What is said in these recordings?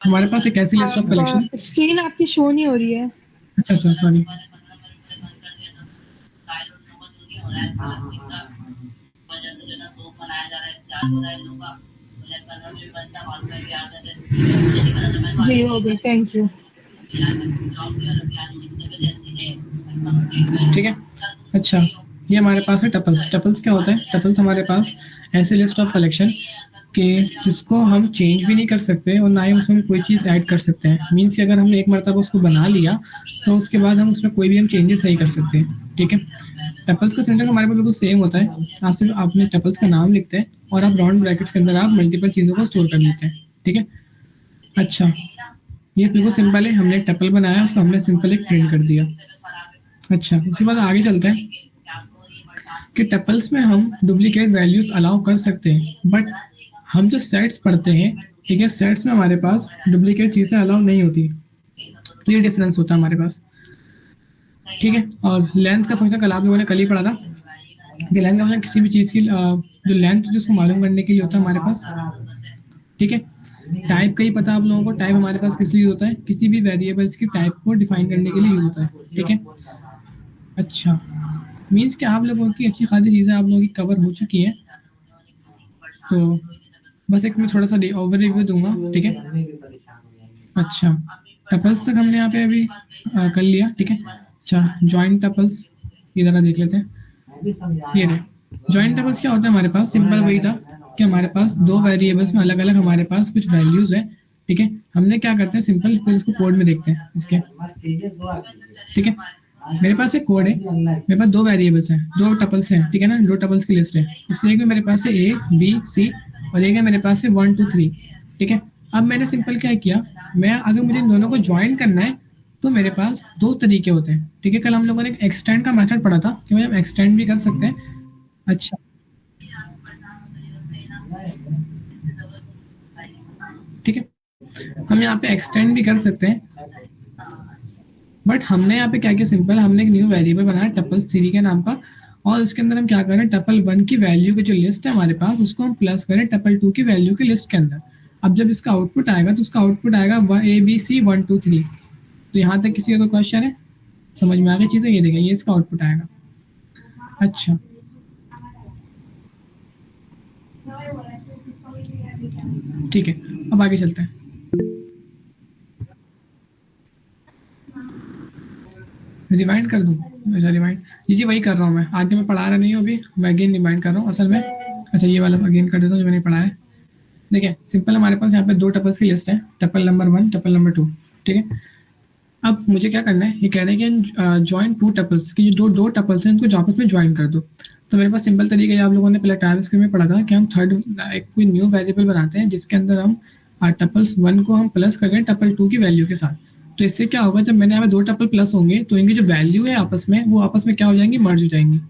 हमारे पास एक ऐसी लिस्ट ऑफ कलेक्शन। स्क्रीन आपकी शो नहीं हो रही है। अच्छा अच्छा सॉरी। जी हो गई, थैंक यू। ठीक है। अच्छा, ये हमारे पास है टपल्स। टपल्स क्या होता है? टपल्स हमारे पास ऐसे लिस्ट ऑफ कलेक्शन कि जिसको हम चेंज भी नहीं कर सकते और ना ही उसमें कोई चीज़ ऐड कर सकते हैं। मीन्स कि अगर हमने एक मरतबा उसको बना लिया तो उसके बाद हम उसमें कोई भी हम चेंजेस नहीं कर सकते। ठीक है। टपल्स का सिंटेक्स हमारे पास बिल्कुल सेम होता है। आप सिर्फ अपने टपल्स का नाम लिखते हैं और आप राउंड ब्रैकेट्स के अंदर आप मल्टीपल चीज़ों को स्टोर कर लेते हैं। ठीक है। अच्छा, ये बिल्कुल सिंपल है। हमने एक टपल बनाया, उसको हमने सिंपल एक प्रिंट कर दिया। अच्छा, उसके बाद आगे चलते हैं कि टपल्स में हम डुप्लीकेट वैल्यूज अलाउ कर सकते हैं, बट हम जो सेट्स पढ़ते हैं, ठीक है, सेट्स में हमारे पास डुप्लीकेट चीज़ें अलाउ नहीं होती। तो ये डिफरेंस होता है हमारे पास। ठीक है। और लेंथ का फंक्शन कल आप लोगों ने कल ही पढ़ा था कि लेंथ का फंक्शन किसी भी चीज़ की जो लेंथ जिसको मालूम करने के लिए होता है हमारे पास। ठीक है। टाइप का ही पता आप लोगों को, टाइप हमारे पास किस लिए होता है? किसी भी वेरिएबल्स की टाइप को डिफाइन करने के लिए यूज होता है। ठीक है। अच्छा, मीन्स कि आप लोगों की अच्छी खासी चीज़ें आप लोगों की कवर हो चुकी हैं। तो बस एक मैं थोड़ा सा ओवर रिव्यू दूंगा। ठीक है। अच्छा, टपल्स तक हमने यहाँ पे अभी कर लिया। ठीक है। अच्छा, जॉइंट टपल्स ये ज़रा देख लेते हैं। ये रहे जॉइंट टपल्स। क्या होता है हमारे पास? सिंपल वही था कि हमारे पास दो वेरिएबल्स में अलग अलग हमारे पास कुछ वैल्यूज है। ठीक है। हमने क्या करते हैं, सिंपल फिर इसको कोड में देखते हैं इसके। ठीक है। मेरे पास एक कोड है, मेरे पास दो वेरिएबल्स हैं, दो टपल्स हैं। ठीक है ना, दो टपल्स की लिस्ट है। इसलिए एक में मेरे पास है ए बी सी और एक है मेरे पास है 1 2 3। ठीक है। अब मैंने सिंपल क्या किया, मैं अगर मुझे इन दोनों को ज्वाइन करना है तो मेरे पास दो तरीके होते हैं। ठीक है। कल हम लोगों ने एक एक्सटेंड का मेथड पढ़ा था कि हम एक्सटेंड भी कर सकते हैं। अच्छा, ठीक है, हम यहाँ पे एक्सटेंड भी कर सकते हैं, बट हमने यहाँ पे क्या किया, सिंपल हमने एक न्यू वेरिएबल बनाया टपल 3 के नाम का। और उसके अंदर हम क्या करें, टपल 1 की वैल्यू की जो लिस्ट है हमारे पास उसको हम प्लस करें टपल 2 की वैल्यू की लिस्ट के अंदर। अब जब इसका आउटपुट आएगा तो उसका आउटपुट आएगा ए बी सी 1 2 3। तो यहाँ तक किसी का कोई क्वेश्चन है? समझ में आ गई चीज़ें? ये देखें, ये इसका आउटपुट आएगा। अच्छा, ठीक है, अब आगे चलते हैं। रिमाइंड कर दूँ? अच्छा, रिमाइंड जी जी वही कर रहा हूँ मैं। आगे मैं पढ़ा रहा नहीं हूँ अभी, मैं अगेन रिमाइंड कर रहा हूँ असल में। अच्छा, ये वाला अगेन कर देता हूँ जो मैंने पढ़ा है। देखिए सिंपल, हमारे पास यहाँ पे दो टपल्स की लिस्ट है, टपल नंबर 1 टपल नंबर 2। ठीक है। अब मुझे क्या करना है, ये कह रहे हैं कि ज्वाइन टू टपल्स, कि जो दो दो टपल्स हैं उनको आपस में ज्वाइन कर दो। तो मेरे पास सिंपल तरीका है, आप लोगों ने पहले टाइम स्क्रीन में पढ़ा था कि हम थर्ड एक कोई न्यू वेरिएबल बनाते हैं जिसके अंदर हम टपल्स 1 को हम प्लस कर दें टपल 2 की वैल्यू के साथ। तो इससे क्या होगा, जब मैंने यहाँ पे दो टपल प्लस होंगे तो इनकी जो वैल्यू है आपस में वो आपस में क्या हो जाएंगी, मर्ज हो जाएंगी।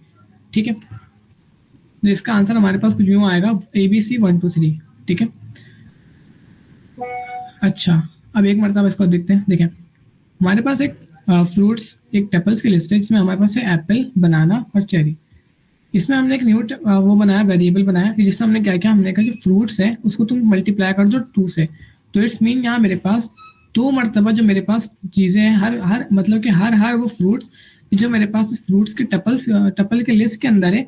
ठीक है। तो इसका आंसर हमारे पास कुछ यूँ आएगा ए बी सी 1 2 3। ठीक है। अच्छा, अब एक मरतबा इसको देखते हैं। देखें, हमारे पास एक फ्रूट्स एक टपल्स की लिस्ट है जिसमें हमारे पास है एप्पल बनाना और चेरी। इसमें हमने एक न्यू वो बनाया, वेरिएबल बनाया कि जिसमें हमने क्या किया, हमने कहा कि फ्रूट्स है उसको तुम मल्टीप्लाई कर दो 2 से। तो इट्स मीन यहाँ मेरे पास दो मरतबा जो मेरे पास चीज़ें हैं, हर हर मतलब कि हर हर वो फ्रूट्स जो मेरे पास फ्रूट्स की टपल के लिस्ट के अंदर है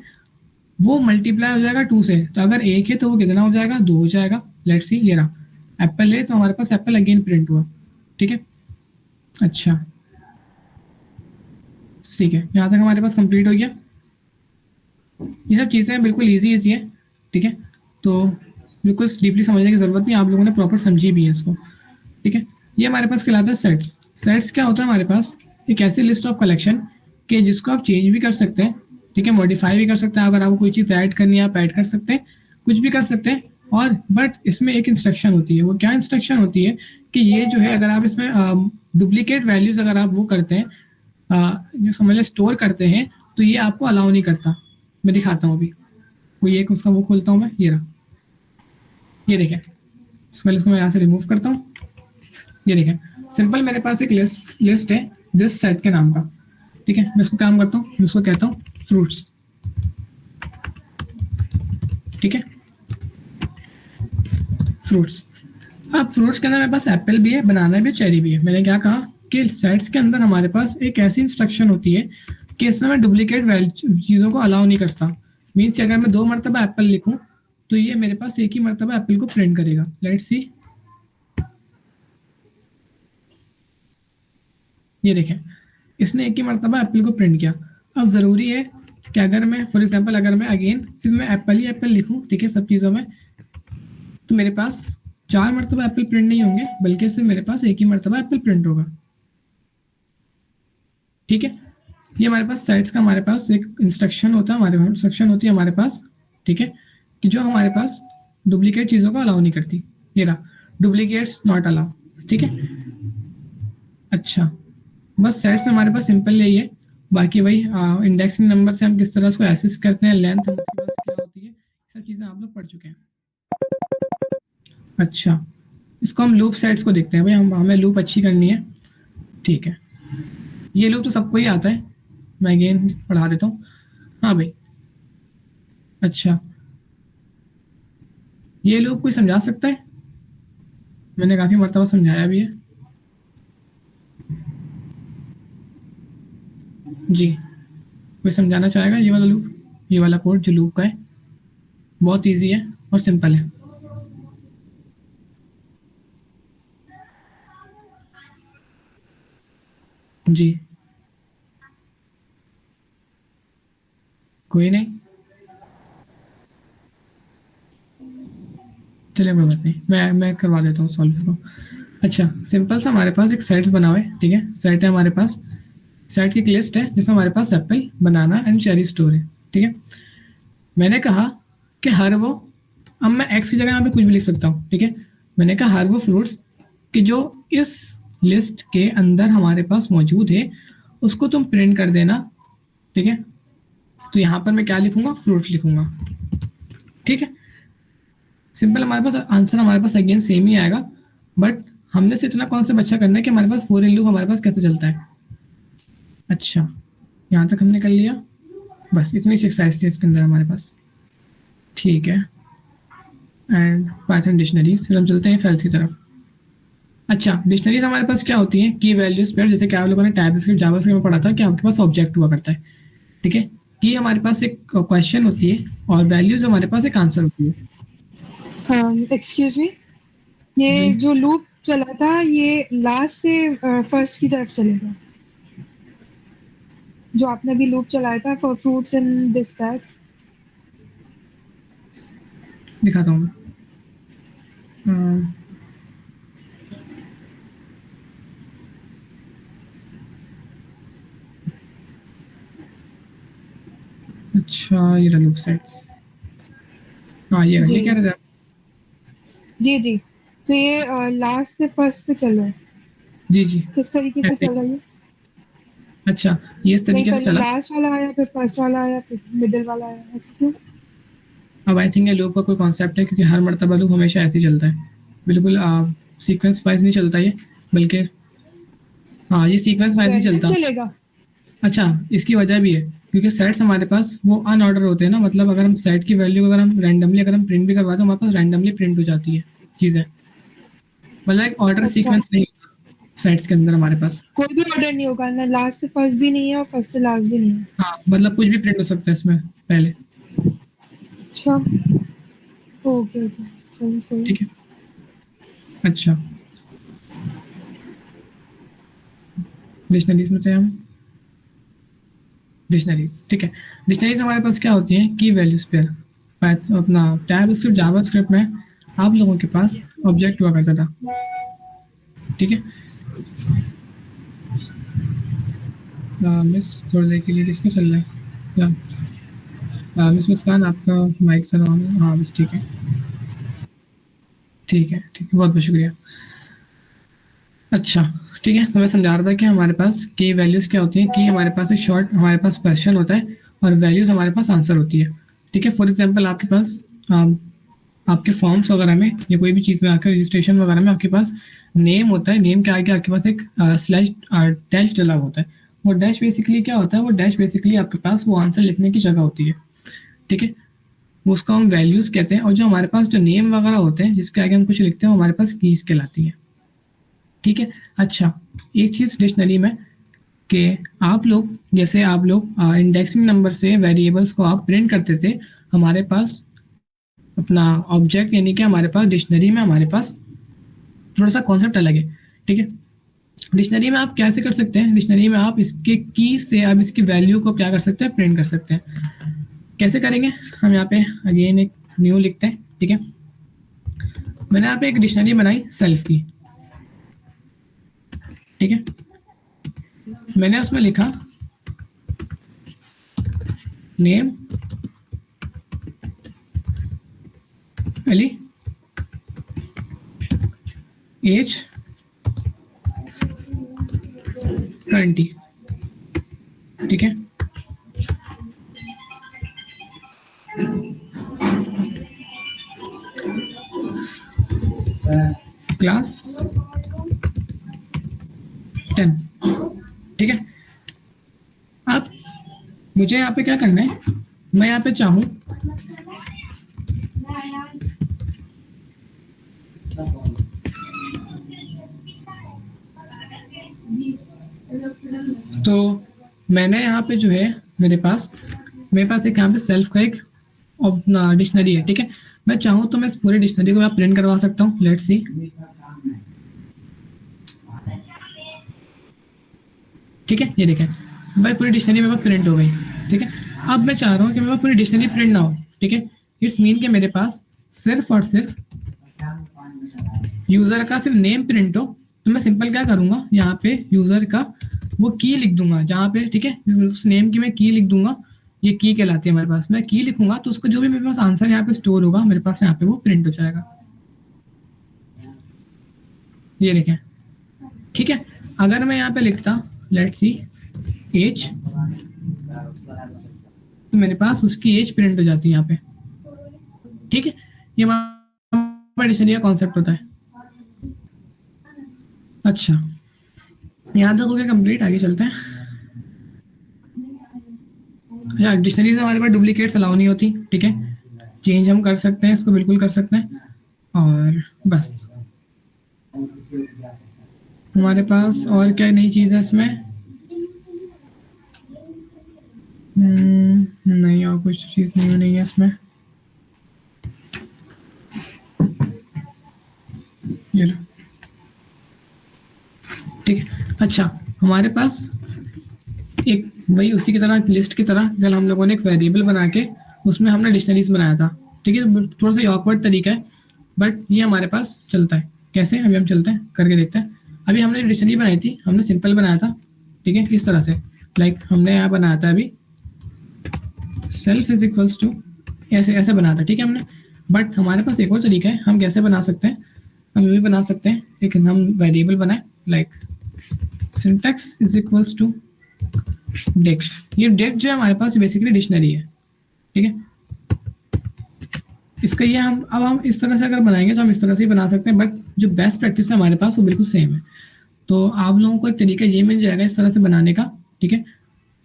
वो मल्टीप्लाई हो जाएगा 2 से। तो अगर एक है तो वो कितना हो जाएगा, 2 हो जाएगा। लेट्स सी, ये रहा एप्पल है तो हमारे पास एप्पल अगेन प्रिंट हुआ। ठीक है। अच्छा, ठीक है, यहाँ तक हमारे पास कंप्लीट हो गया। ये सब चीज़ें बिल्कुल ईजी ईजी है। ठीक है। तो बिल्कुल डीपली समझने की ज़रूरत नहीं, आप लोगों ने प्रॉपर समझी भी है इसको। ठीक है। ये हमारे पास कहलाता है सेट्स। सेट्स क्या होता है हमारे पास, एक ऐसी लिस्ट ऑफ कलेक्शन कि जिसको आप चेंज भी कर सकते हैं। ठीक है, मॉडिफाई भी कर सकते हैं। अगर आपको कोई चीज़ ऐड करनी है आप ऐड कर सकते हैं, कुछ भी कर सकते हैं। और बट इसमें एक इंस्ट्रक्शन होती है। वो क्या इंस्ट्रक्शन होती है कि ये जो है अगर आप इसमें डुप्लीकेट वैल्यूज अगर आप वो करते हैं, जो समझ लें स्टोर करते हैं, तो ये आपको अलाउ नहीं करता। मैं दिखाता हूँ अभी। कोई एक उसका वो खोलता हूँ मैं, ये रहा, ये देखें। इसको पहले इसको मैं यहाँ से रिमूव करता हूँ। ये देखें, सिंपल मेरे पास एक लिस्ट है दिस सेट के नाम का। ठीक है, मैं इसको काम करता हूँ, मैं इसको कहता हूँ फ्रूट्स। ठीक है, फ्रूट्स। अब फ्रूट्स के अंदर मेरे पास एप्पल भी है, बनाना भी है, चेरी भी है। मैंने क्या कहा कि सेट्स के अंदर हमारे पास एक ऐसी इंस्ट्रक्शन होती है कि इसमें मैं डुप्लीकेट चीज़ों को अलाउ नहीं करता। मीन्स कि अगर मैं 2 मरतबा एप्पल लिखूं तो ये मेरे पास एक ही मरतबा एप्पल को प्रिंट करेगा। लेट्स सी, ये देखें इसने एक ही मरतबा एप्पल को प्रिंट किया। अब ज़रूरी है कि अगर मैं फॉर एग्जांपल अगर मैं अगेन सिर्फ मैं एप्पल ही एप्पल लिखूं, ठीक है, सब चीज़ों में, तो मेरे पास 4 मरतबा एप्पल प्रिंट नहीं होंगे, बल्कि सिर्फ मेरे पास एक ही मरतबा एप्पल प्रिंट होगा। ठीक है, ये हमारे पास साइट्स का हमारे पास एक इंस्ट्रक्शन होता है, हमारे पास इंस्ट्रक्शन होती है हमारे पास, ठीक है, कि जो हमारे पास डुप्लीकेट चीज़ों को अलाउ नहीं करती। ये रहा, डुप्लीकेट्स नॉट अलाउ, ठीक है। अच्छा, बस सेट्स हमारे पास सिंपल यही है। बाकी वही इंडेक्सिंग नंबर से हम किस तरह उसको एक्सेस करते हैं, लेंथ उसके पास क्या होती है, सब चीज़ें आप लोग पढ़ चुके हैं। अच्छा, इसको हम लूप सेट्स को देखते हैं। भाई हमें लूप अच्छी करनी है, ठीक है। ये लूप तो सबको ही आता है, मैं अगेन पढ़ा देता हूँ। हाँ भाई, अच्छा, ये लूप कोई समझा सकता है? मैंने काफ़ी मरतबा समझाया भी है। जी, कोई समझाना चाहेगा ये वाला लूप, ये वाला कोड जो लूप का है? बहुत इजी है और सिंपल है। जी, कोई नहीं, चलिए कोई बात नहीं, मैं करवा देता हूँ सॉल्व इसको। अच्छा, सिंपल सा हमारे पास एक सेट्स बना हुआ है, ठीक है, सेट है हमारे पास, सेट की एक लिस्ट है जिसमें हमारे पास apple, banana and cherry store है, ठीक है। मैंने कहा कि हर वो, अब मैं एक्स की जगह यहाँ पे कुछ भी लिख सकता हूँ, ठीक है। मैंने कहा हर वो फ्रूट्स कि जो इस लिस्ट के अंदर हमारे पास मौजूद है उसको तुम प्रिंट कर देना, ठीक है। तो यहाँ पर मैं क्या लिखूंगा, फ्रूट्स लिखूंगा, ठीक है। सिंपल, हमारे पास आंसर हमारे पास अगेन सेम ही आएगा, बट हमने से इतना कौन सा अच्छा करना है कि हमारे पास फॉर इन लूप हमारे पास कैसे चलता है। अच्छा, यहाँ तक हमने कर लिया, बस इतनी सी एक्सरसाइज थी इसके अंदर हमारे पास, ठीक है। एंड पाइथन डिक्शनरी, फिर हम चलते हैं फेल्स की तरफ। अच्छा, डिक्शनरीज हमारे पास क्या होती है, की वैल्यूज पेयर, जैसे कि आप लोगों ने टाइपस्क्रिप्ट जावास्क्रिप्ट में पढ़ा था कि आपके पास ऑब्जेक्ट हुआ करता है, ठीक है। की हमारे पास एक क्वेश्चन होती है और वैल्यूज हमारे पास एक आंसर होती है। हाँ, एक्सक्यूज मी, ये जी, जो लूप चला था ये लास्ट से फर्स्ट की तरफ चलेगा, जो आपने अभी लूप चलाया था for fruits in this set. दिखाता हूँ मैं। अच्छा, ये रहा लूप सेट्स, हाँ ये रहा, ये जी क्या रहता है? जी जी, तो ये लास्ट से फर्स्ट पे चल रहा है, जी जी, किस तरीके से ऐसे, चल रहा है? अच्छा, ये इस नहीं, तरीके से पहले चला। लास्ट वाला आया, फिर फर्स्ट वाला आया, फिर मिडिल वाला आया, ऐसे क्यों? अब आई थिंक ये लूप का कोई कॉन्सेप्ट है, क्योंकि हर मरतबा लूप हमेशा ऐसे ही चलता है, बिल्कुल सीक्वेंस वाइज नहीं चलता ये, बल्कि हाँ ये सीक्वेंस वाइज ही रैंडम चलता। चलेगा? अच्छा, इसकी वजह भी है क्योंकि सेट्स हमारे पास वो अनऑर्डर होते हैं ना, मतलब अगर हम सेट की वैल्यू अगर हम रैंडमली अगर हम प्रिंट भी करवाते हैं, हमारे पास रैंडमली प्रिंट हो जाती है चीज़ें, मतलब एक ऑर्डर अच्छा, सीक्वेंस नहीं होता सेट्स के अंदर हमारे पास। कोई भी ऑर्डर नहीं होगा ना, लास्ट से फर्स्ट भी नहीं है और फर्स्ट से लास्ट भी नहीं है? हाँ, मतलब कुछ भी प्रिंट हो सकता है इसमें पहले, अच्छा, ओके ओके, सही सही। ठीक है। अच्छा, डिक्शनरीज में थे हम, डिक्शनरीज, ठीक है। डिक्शनरीज हमारे पास क्या होती हैं, की वैल्यूज पेयर। अपना टैब स्क्रिप्ट जावा स्क्रिप्ट में आप लोगों के पास ऑब्जेक्ट हुआ करता था, ठीक है। मिस थोड़ी देर के लिए किसका चल रहा है क्या? मिस मुस्कान, आपका माइक चला हुआ है? हाँ बस, ठीक है ठीक है ठीक है, बहुत बहुत शुक्रिया। अच्छा, ठीक है, तो मैं समझा रहा था कि हमारे पास की वैल्यूज़ क्या होती हैं, कि हमारे पास एक शॉर्ट हमारे पास क्वेश्चन होता है और वैल्यूज़ हमारे पास आंसर होती है, ठीक है। फॉर एग्जांपल आपके पास आपके फॉर्म्स वगैरह में या कोई भी चीज़ में आपके रजिस्ट्रेशन वगैरह में आपके पास नेम होता है, नेम के आगे आपके पास एक स्लैश डैश डला होता है। वो डैश बेसिकली क्या होता है, वो डैश बेसिकली आपके पास वो आंसर लिखने की जगह होती है, ठीक है। उसको हम वैल्यूज कहते हैं, और जो हमारे पास जो नेम वगैरह होते हैं जिसके आगे हम कुछ लिखते हैं वो हमारे पास कीज कहलाती है। ठीक है। अच्छा, एक चीज डिक्शनरी में कि आप लोग जैसे आप लोग इंडेक्सिंग नंबर से वेरिएबल्स को आप प्रिंट करते थे, हमारे पास अपना ऑब्जेक्ट यानी कि हमारे पास डिक्शनरी में हमारे पास थोड़ा सा कॉन्सेप्ट अलग है। ठीक है। डिक्शनरी में आप कैसे कर सकते हैं, डिक्शनरी में आप इसके की से आप इसकी वैल्यू को क्या कर सकते हैं, प्रिंट कर सकते हैं। कैसे करेंगे, हम यहाँ पे अगेन एक न्यू लिखते हैं। ठीक है। मैंने यहाँ पे एक डिक्शनरी बनाई सेल्फ की। ठीक है। मैंने उसमें लिखा नेम अली, एज 20। ठीक है। क्लास 10। ठीक है। अब मुझे यहाँ पे क्या करना है, मैं यहाँ पे चाहूँ तो मैंने यहाँ पे जो है मेरे पास एक यहाँ पे सेल्फ का एक डिक्शनरी है। ठीक है। मैं चाहूँ तो मैं इस पूरे डिक्शनरी को मैं प्रिंट करवा सकता हूँ। Let's see. ठीक है, ये देखें भाई पूरी डिक्शनरी मेरे पास प्रिंट हो गई। ठीक है। अब मैं चाह रहा हूँ कि मेरे पास पूरी डिक्शनरी प्रिंट ना हो। ठीक है। इट्स मीन कि मेरे पास सिर्फ और सिर्फ यूजर का सिर्फ नेम प्रिंट हो। तो मैं सिंपल क्या करूंगा, यहाँ पे यूजर का वो की लिख दूंगा जहाँ पे। ठीक है। उस नेम की मैं की लिख दूंगा, ये की कहलाती है हमारे पास। मैं की लिखूंगा तो उसका जो भी मेरे पास आंसर यहाँ पे स्टोर होगा मेरे पास यहाँ पे वो प्रिंट हो जाएगा। ये देखें। ठीक है। अगर मैं यहाँ पे लिखता लेट्स सी एज, तो मेरे पास उसकी एज प्रिंट हो जाती है यहाँ पे। ठीक है। ये हमारा डिक्शनरी का कॉन्सेप्ट होता है। अच्छा, यहाँ तक हो गया कंप्लीट, आगे चलते हैं। यार डिक्शनरी से हमारे पास डुप्लीकेट्स अलाउ नहीं होती। ठीक है। चेंज हम कर सकते हैं, इसको बिल्कुल कर सकते हैं। और बस हमारे पास और क्या नई चीज़ है इसमें, नहीं और कुछ चीज़ नहीं है इसमें। ये लो। ठीक है। अच्छा, हमारे पास एक वही उसी की तरह लिस्ट की तरह कल हम लोगों ने एक वेरिएबल बना के उसमें हमने डिक्शनरीज बनाया था। ठीक है। थोड़ा सा ऑकवर्ड तरीका है बट ये हमारे पास चलता है। कैसे, अभी हम चलते हैं करके देखते हैं। अभी हमने डिक्शनरी बनाई थी, हमने सिंपल बनाया था। ठीक है। इस तरह से लाइक हमने यहाँ बनाया था अभी सेल्फ इज इक्वल्स टू, ऐसे ऐसे बनाया था। ठीक है हमने। बट हमारे पास एक और तरीका है, हम कैसे बना सकते हैं, हम ये भी बना सकते हैं। एक हम वेरिएबल बनाए like syntax is equals to dex. ये डेक्स जो है हमारे पास बेसिकली डिक्शनरी है। ठीक है। इसका ये हम इस तरह से अगर बनाएंगे तो हम इस तरह से ही बना सकते हैं, बट जो बेस्ट प्रैक्टिस है हमारे पास वो बिल्कुल सेम है। तो आप लोगों को एक तरीका ये मिल जाएगा इस तरह से बनाने का। ठीक है।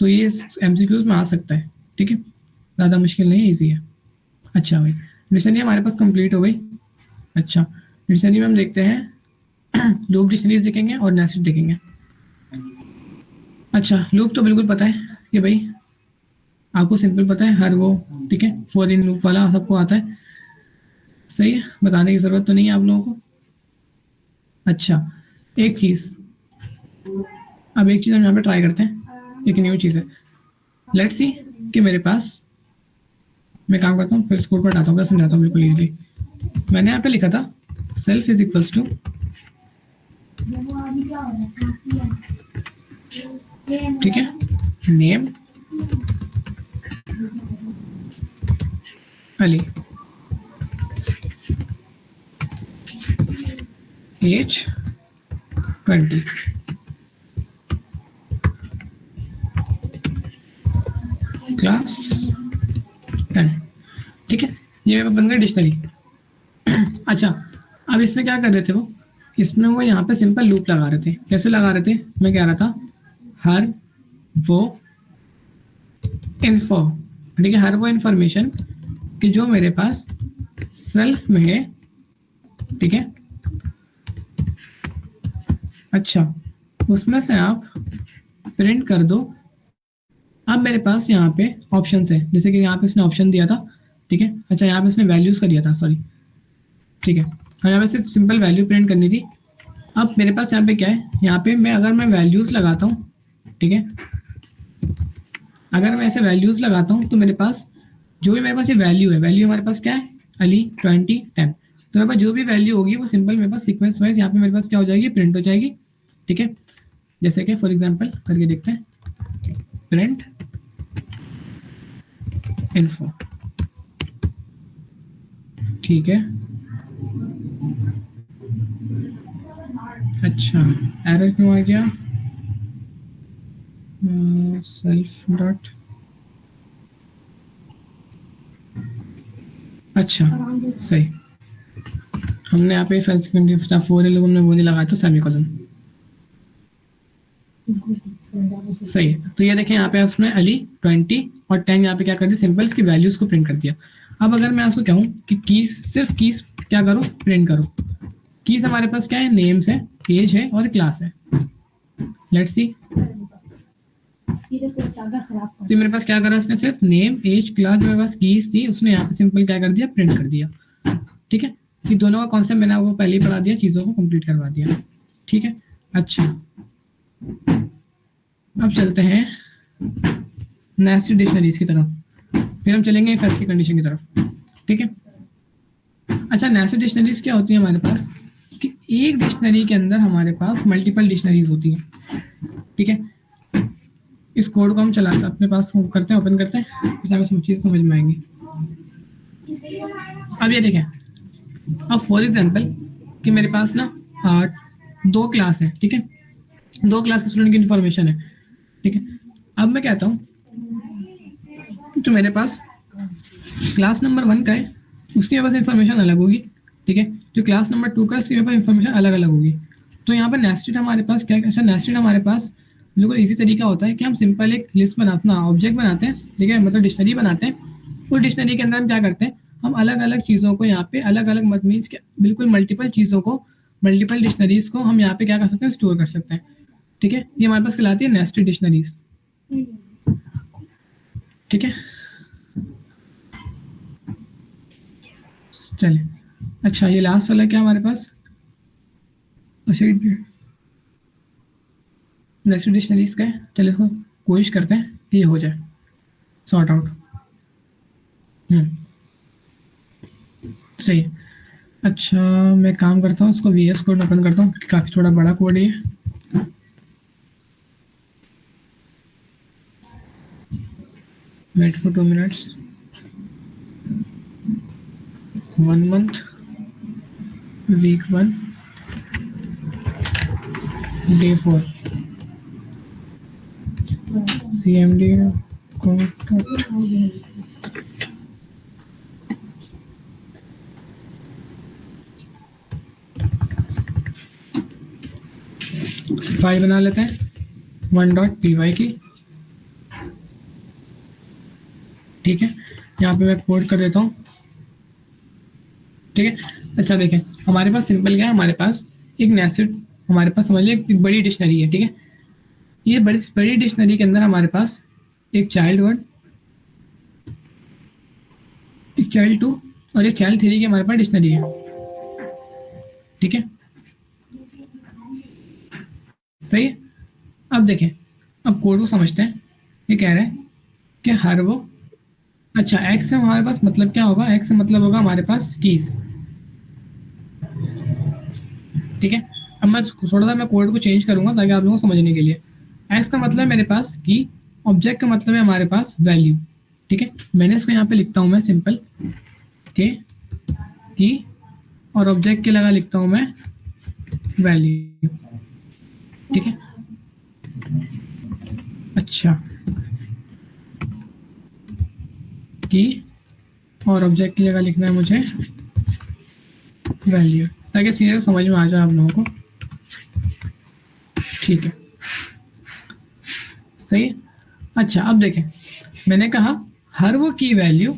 तो ये MCQs में आ सकता है। ठीक है। ज़्यादा मुश्किल नहीं है, ईजी है। अच्छा भाई, डिक्शनरी हमारे पास कंप्लीट हो गई। अच्छा, डिक्शनरी में हम देखते हैं लूप डिक्शनरीज देखेंगे और नेस्टेड देखेंगे। अच्छा, लूप तो बिल्कुल पता है कि भाई आपको सिंपल पता है हर वो। ठीक है। फॉर इन लूप वाला सबको आता है। सही है, बताने की ज़रूरत तो नहीं है आप लोगों को। अच्छा, एक चीज़, अब एक चीज़ हम यहाँ पे ट्राई करते हैं, एक न्यू चीज़ है। लेट्स सी कि मेरे पास, मैं काम करता हूँ फिर स्कोर पर हटाता हूँ, समझाता हूँ बिल्कुल ईजिली। मैंने यहाँ पे लिखा था सेल्फ इज इक्वल्स टू, ठीक है, नेम अली, एज 20, क्लास 10। ठीक है। ये बन गया डिक्शनरी। अच्छा, अब इसमें क्या कर रहे थे वो, इसमें वो यहाँ पे सिंपल लूप लगा रहे थे। कैसे लगा रहे थे, मैं कह रहा था हर वो इन्फो, ठीक है, हर वो इन्फॉर्मेशन कि जो मेरे पास सेल्फ में है, ठीक है। अच्छा, उसमें से आप प्रिंट कर दो। अब मेरे पास यहाँ पे ऑप्शन है, जैसे कि यहाँ पे इसने ऑप्शन दिया था, ठीक है। अच्छा, यहाँ पे इसने वैल्यूज का दिया था, सॉरी, ठीक है। और यहाँ पे सिर्फ सिंपल वैल्यू प्रिंट करनी थी। अब मेरे पास यहाँ पे क्या है, यहाँ पे मैं अगर मैं वैल्यूज लगाता हूँ, ठीक है, अगर मैं ऐसे वैल्यूज लगाता हूँ तो मेरे पास जो भी मेरे पास ये वैल्यू है, वैल्यू हमारे पास क्या है, अली 20 10, तो मेरे पास जो भी वैल्यू होगी वो सिंपल मेरे पास सीक्वेंस वाइज यहाँ पे मेरे पास क्या हो जाएगी, प्रिंट हो जाएगी, ठीक है। जैसे कि फॉर एग्जांपल करके देखते हैं, प्रिंट इन्फो, ठीक है। अच्छा, एरर क्यों आ गया, सेल्फ डॉट, अच्छा सही, हमने यहाँ पे फेल्स कंडीशन फोर लोगों ने वो नहीं लगाया तो सेमीकोलन, सही है। तो ये देखें यहाँ पे उसने अली 20 और 10 यहाँ पे क्या कर दिया, सिंपल्स की वैल्यूज को प्रिंट कर दिया। अब अगर मैं उसको कहूँ कि कीज, सिर्फ कीज क्या करो, प्रिंट करो। कीज हमारे पास क्या है, नेम्स है, एज है और क्लास है। लेट्स सी, तो मेरे पास क्या करा इसने, सिर्फ नेम एज क्लास, मेरे पास कीज थी, उसने यहाँ पे सिंपल क्या कर दिया, प्रिंट कर दिया, ठीक है। ये दोनों का कॉन्सेप्ट मैंने आपको पहले ही पढ़ा दिया, चीज़ों को कंप्लीट करवा दिया, ठीक है। अच्छा, अब चलते हैं नेस्टेड डिक्शनरीज की तरफ, फिर हम चलेंगे इफ एल्स की कंडीशन की तरफ, ठीक है। अच्छा, नेस्टेड डिक्शनरीज क्या होती है हमारे पास, कि एक डिक्शनरी के अंदर हमारे पास मल्टीपल डिक्शनरीज होती हैं, ठीक है। इस कोड को हम चलाते अपने पास करते हैं, ओपन करते हैं, फिर हमें सब चीज़ समझ में आएंगी। अब ये देखें, अब फॉर एग्जांपल कि मेरे पास ना दो क्लास है, ठीक है, दो क्लास के स्टूडेंट की इन्फॉर्मेशन है, ठीक है। अब मैं कहता हूँ तो मेरे पास क्लास नंबर 1 का है, उसकी मेरे पास इन्फॉर्मेशन अलग होगी, ठीक है। जो क्लास नंबर 2 का है उसकी मेरे पास इन्फॉर्मेशन अलग अलग होगी। तो यहाँ पर नेस्टेड हमारे पास क्या, अच्छा नेस्टेड हमारे पास बिल्कुल इजी तरीका होता है कि हम सिंपल एक लिस्ट बनाते हैं, ऑब्जेक्ट बनाते हैं, ठीक है, मतलब डिक्शनरी बनाते हैं। उस डिक्शनरी के अंदर हम क्या करते हैं, हम अलग अलग चीज़ों को यहाँ पे अलग अलग मत मीन्स बिल्कुल मल्टीपल चीज़ों को, मल्टीपल डिक्शनरीज को हम यहाँ पे क्या कर सकते हैं, स्टोर कर सकते हैं, ठीक है। ये हमारे पास कहलाती है नेस्टेड डिक्शनरीज, ठीक है। चलिए, अच्छा ये लास्ट वाला क्या हमारे पास, अच्छा नेस्टेड डिक्शनरीज का है। चलिए इसको कोशिश करते हैं कि ये हो जाए सॉर्ट आउट, सही है। अच्छा, मैं काम करता हूँ, इसको VS कोड ओपन करता हूँ, काफ़ी थोड़ा बड़ा कोड है ये। Wait for 2 minutes, 1 month, week 1, day 4, CMD file बना लेते हैं 1.py की, ठीक है। यहाँ पे मैं कोड कर देता हूँ, ठीक है। अच्छा देखें, हमारे पास सिंपल क्या है, हमारे पास एक नेस्टेड, हमारे पास समझ लिया एक बड़ी डिक्शनरी है, ठीक है। ये बड़ी बड़ी डिक्शनरी के अंदर हमारे पास एक चाइल्ड 1, एक चाइल्ड 2 और एक चाइल्ड 3 की हमारे पास डिक्शनरी है, ठीक है, सही है। अब देखें, अब कोड को समझते हैं। ये कह रहे हैं कि हर वो, अच्छा एक्स से हमारे पास मतलब क्या होगा, एक्स से मतलब होगा हमारे पास कीज, ठीक है। अब मैं थोड़ा सा मैं कोड को चेंज करूंगा ताकि आप लोगों को समझने के लिए। एक्स का मतलब है मेरे पास की, ऑब्जेक्ट का मतलब है हमारे पास वैल्यू, ठीक है। मैंने इसको यहाँ पे लिखता हूँ मैं सिंपल के की, और ऑब्जेक्ट के लगा लिखता हूँ मैं वैल्यू, ठीक है। अच्छा, की और ऑब्जेक्ट की जगह लिखना है मुझे वैल्यू, ताकि सीधे समझ में आ जाए आप लोगों को, ठीक है, सही है। अच्छा, अब देखें, मैंने कहा हर वो की वैल्यू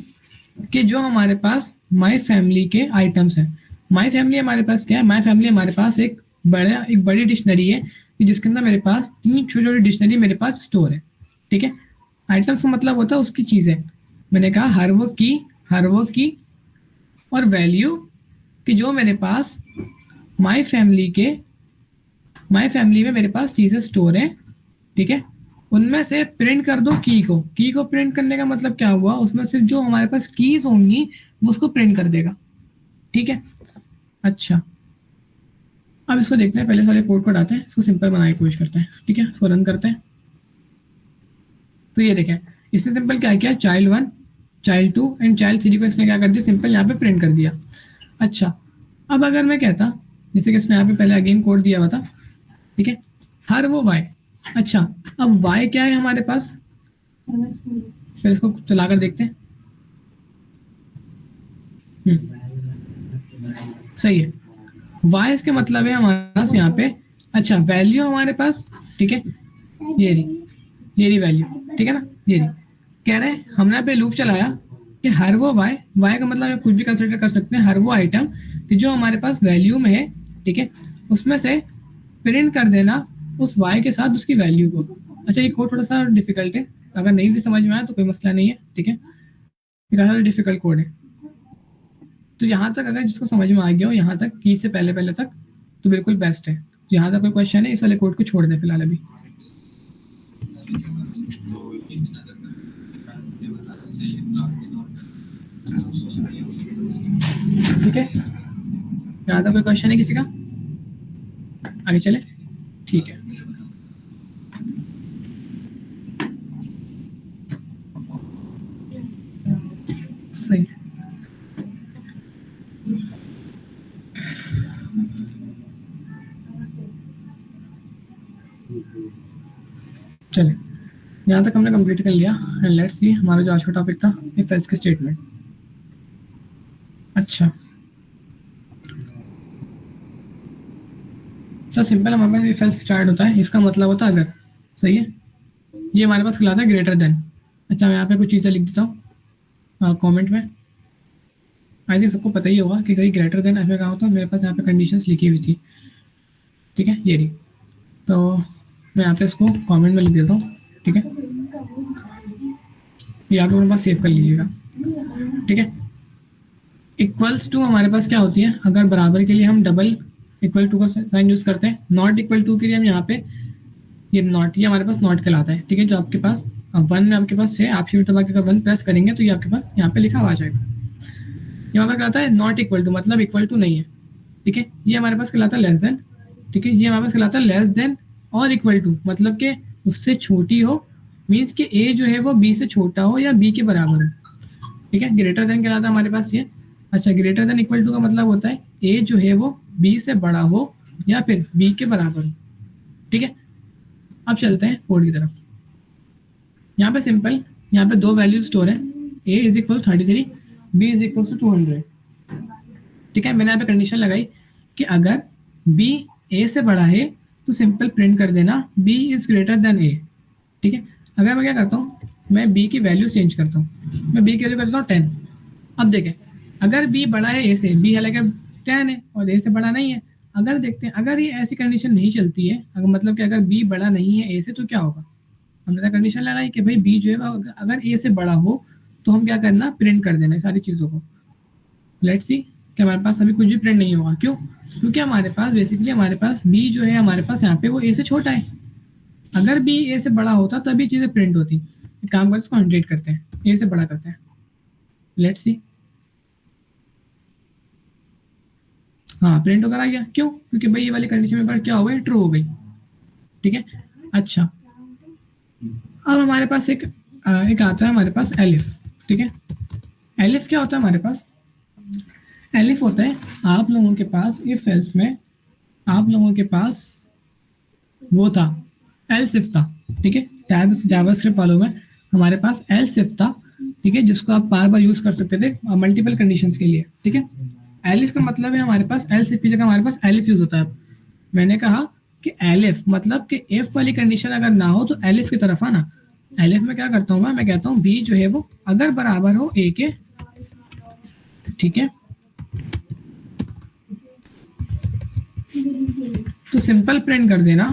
कि जो हमारे पास माई फैमिली के आइटम्स हैं। माई फैमिली हमारे पास क्या है, माई फैमिली हमारे पास एक बड़ी डिक्शनरी है जिसके अंदर मेरे पास 3 छोटी छोटी डिक्शनरी मेरे पास स्टोर है। ठीक है, आइटम्स का मतलब होता है उसकी चीज़ें। मैंने कहा हर वो की और वैल्यू कि जो मेरे पास माई फैमिली में मेरे पास चीज़ें स्टोर हैं। ठीक है, उनमें से प्रिंट कर दो की को प्रिंट करने का मतलब क्या हुआ, उसमें सिर्फ जो हमारे पास कीज होंगी वो उसको प्रिंट कर देगा। ठीक है, अच्छा अब इसको देखते हैं, पहले सारे कोड को डालते हैं, इसको सिंपल बनाने की कोशिश करते हैं। ठीक है, इसको रन करते हैं। तो ये देखें, इससे सिंपल क्या किया, चाइल्ड 1 चाइल्ड 2 एंड चाइल्ड 3 को इसने क्या कर दिया, सिंपल यहाँ पे प्रिंट कर दिया। अच्छा, अब अगर मैं कहता, जैसे कि इसने यहाँ पे पहले अगेन कोड दिया हुआ था। ठीक है, हर वो वाई। अच्छा, अब वाई क्या है हमारे पास, फिर इसको चला कर देखते हैं। सही है, वाई इसके मतलब है हमारे पास यहाँ पे। अच्छा, वैल्यू हमारे पास, ठीक है, ये रही वैल्यू। ठीक है ना, ये रही। कह रहे हैं हमने यहाँ पे लूप चलाया कि हर वो वाई का मतलब कुछ भी कंसिडर कर सकते हैं, हर वो आइटम कि जो हमारे पास वैल्यू में है। ठीक है, उसमें से प्रिंट कर देना उस वाई के साथ उसकी वैल्यू को। अच्छा, ये कोड थोड़ा सा डिफिकल्ट है, अगर नहीं भी समझ में आया तो कोई मसला नहीं है। ठीक है, ज़्यादा डिफिकल्ट कोड है। तो यहाँ तक अगर जिसको समझ में आ गया हो, यहाँ तक की से पहले पहले तक, तो बिल्कुल बेस्ट है। तो यहाँ तक कोई क्वेश्चन है, इस वाले कोड को छोड़ दें फिलहाल अभी। ठीक है, यहाँ तक कोई क्वेश्चन है किसी का, आगे चले। ठीक है, सही। चले, यहाँ तक हमने कंप्लीट कर लिया। एंड लेट्स सी हमारा जो आज का टॉपिक था, इफ एल्स की स्टेटमेंट। अच्छा, तो सिंपल हमारे पास इफ एल्स स्टार्ट होता है, इसका मतलब होता है अगर। सही है, ये हमारे पास कहलाता है ग्रेटर देन। अच्छा, मैं यहाँ पे कुछ चीज़ें लिख देता हूँ कमेंट में। आई थिंक सबको पता ही होगा कि कहीं ग्रेटर देन ऐसे कहा होता है, मेरे पास यहाँ पे कंडीशंस लिखी हुई थी। ठीक है, ये रही। तो मैं यहाँ पे इसको कमेंट में लिख देता हूँ। ठीक है, ये आप लोगों के पास सेव कर लीजिएगा। ठीक है, इक्वल्स टू हमारे पास क्या होती है, अगर बराबर के लिए हम डबल इक्वल टू का साइन यूज करते हैं। नॉट इक्वल टू के लिए हम यहाँ पे ये नॉट, ये हमारे पास नॉट कहलाता है। ठीक है, जो आपके पास 1 में आपके पास है, आप शिफ्ट दबा के अगर 1 प्रेस करेंगे तो ये आपके पास यहाँ पे लिखा हुआ आ जाएगा। ये हमारे कहलाता है नॉट इक्वल टू, मतलब इक्वल टू नहीं है। ठीक है, ये हमारे पास कहलाता है लेस देन। ठीक है, ये हमारे पास कहलाता है लेस देन और इक्वल टू, मतलब कि उससे छोटी हो, मीन्स कि ए जो है वो बी से छोटा हो या बी के बराबर हो। ठीक है, ग्रेटर देन कहलाता है हमारे पास ये। अच्छा, ग्रेटर देन इक्वल टू का मतलब होता है ए जो है वो बी से बड़ा हो या फिर बी के बराबर हो। ठीक है, अब चलते हैं कोड की तरफ। यहाँ पे सिंपल, यहाँ पे दो वैल्यूज स्टोर है, A is equal 33, B is equal to 200। ठीक है, मैंने यहाँ पे कंडीशन लगाई कि अगर बी ए से बड़ा है तो सिंपल प्रिंट कर देना बी इज ग्रेटर देन ए। ठीक है, अगर मैं क्या करता हूँ, मैं बी की वैल्यू चेंज करता हूँ, मैं बी की वैल्यू करता हूँ 10। अब देखें, अगर बी बड़ा है ए से, बी हालांकि 10 है और ए से बड़ा नहीं है। अगर देखते हैं, अगर ये ऐसी कंडीशन नहीं चलती है, अगर मतलब कि अगर बी बड़ा नहीं है ए से, तो क्या होगा। हमने तो कंडीशन लगाई कि भाई बी जो है अगर ए से बड़ा हो तो हम क्या करना, प्रिंट कर देना सारी चीज़ों को। लेट्स सी कि हमारे पास अभी कुछ भी प्रिंट नहीं होगा, क्यों, क्योंकि हमारे पास बेसिकली हमारे पास बी जो है हमारे पास यहाँ पे वो ए से छोटा है। अगर बी ए से बड़ा होता तभी चीज़ें प्रिंट होती। एक काम करते हैं, इसको 100 करते हैं, ए से बड़ा करते हैं। लेट्स सी, हाँ प्रिंट होकर आ गया, क्यों, क्योंकि भाई ये वाली कंडीशन में पर क्या हो गई, ट्रू हो गई। ठीक है, अच्छा अब हमारे पास एक आता है हमारे पास एलिफ। ठीक है, एलिफ क्या होता है हमारे पास, एलिफ होता है आप लोगों के पास इफ एल्स में आप लोगों के पास वो था एल्स इफ था। ठीक है, जावास्क्रिप्ट वालों में हमारे पास एल्स इफ था। ठीक है, जिसको आप बार बार यूज कर सकते थे मल्टीपल कंडीशंस के लिए। ठीक है, एलिफ का मतलब है हमारे पास एल्स इफ की जगह हमारे पास एलिफ यूज होता है। मैंने कहा कि एलिफ मतलब कि एफ वाली कंडीशन अगर ना हो तो एलिफ की तरफ आना। एलिफ में क्या करता हूँ मैं कहता हूँ बी जो है वो अगर बराबर हो ए के, ठीक है, तो सिंपल प्रिंट कर देना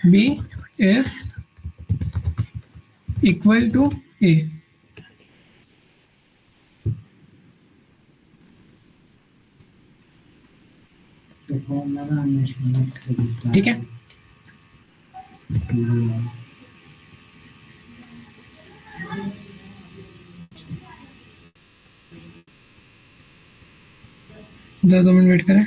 बी इज इक्वल टू ए। ठीक है, दो मिनट वेट करें।